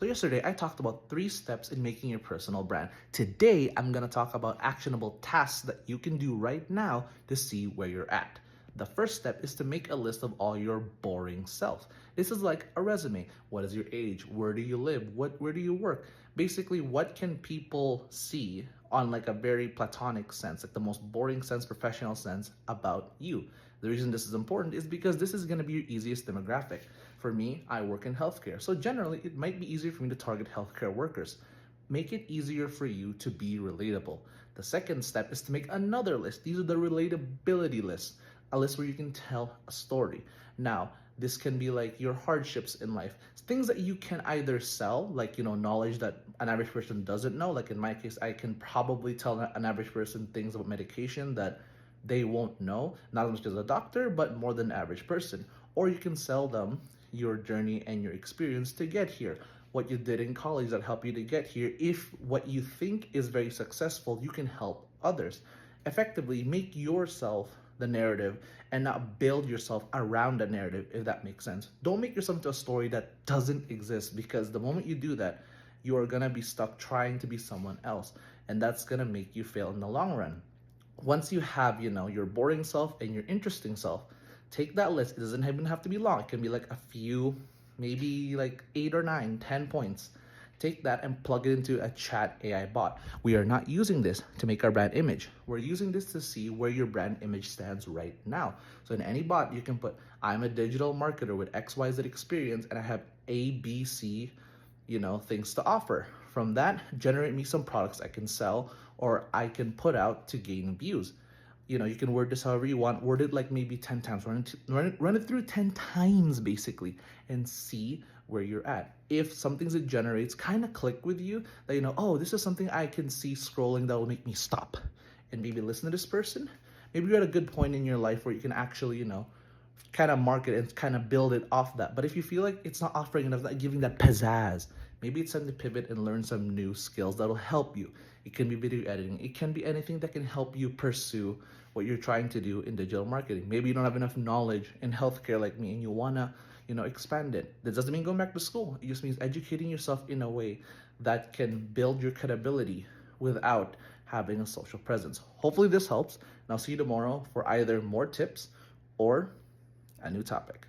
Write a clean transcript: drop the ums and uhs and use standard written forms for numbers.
So yesterday I talked about 3 steps in making your personal brand. Today I'm going to talk about actionable tasks that you can do right now to see where you're at. The first step is to make a list of all your boring self. This is like a resume. What is your age? Where do you live? Where do you work? Basically, what can people see on like a very platonic sense, like the most boring sense, professional sense about you? The reason this is important is because this is going to be your easiest demographic. For me, I work in healthcare. So generally, it might be easier for me to target healthcare workers. Make it easier for you to be relatable. The second step is to make another list. These are the relatability lists, a list where you can tell a story. Now, this can be like your hardships in life, things that you can either sell, like, knowledge that an average person doesn't know. Like in my case, I can probably tell an average person things about medication that they won't know, not as much as a doctor, but more than an average person. Or you can sell them your journey and your experience to get here, what you did in college that helped you to get here. If what you think is very successful, you can help others. Effectively, make yourself the narrative and not build yourself around a narrative, if that makes sense. Don't make yourself into a story that doesn't exist, because the moment you do that, you are gonna be stuck trying to be someone else, and that's gonna make you fail in the long run. Once you have, your boring self and your interesting self, take that list. It doesn't even have to be long. It can be like a few, maybe like 8 or 9, 10 points. Take that and plug it into a chat AI bot. We are not using this to make our brand image. We're using this to see where your brand image stands right now. So in any bot, you can put, I'm a digital marketer with XYZ experience and I have ABC, things to offer. From that, generate me some products I can sell or I can put out to gain views. You can word this however you want. Word it like maybe 10 times. Run it through 10 times basically and see where you're at. If some things it generates kind of click with you, that oh, this is something I can see scrolling that will make me stop and maybe listen to this person. Maybe you're at a good point in your life where you can actually, kind of market and kind of build it off that. But if you feel like it's not offering enough, not giving that pizzazz, maybe it's time to pivot and learn some new skills that'll help you. It can be video editing. It can be anything that can help you pursue what you're trying to do in digital marketing. Maybe you don't have enough knowledge in healthcare like me and you wanna, expand it. That doesn't mean going back to school. It just means educating yourself in a way that can build your credibility without having a social presence. Hopefully this helps. And I'll see you tomorrow for either more tips or a new topic.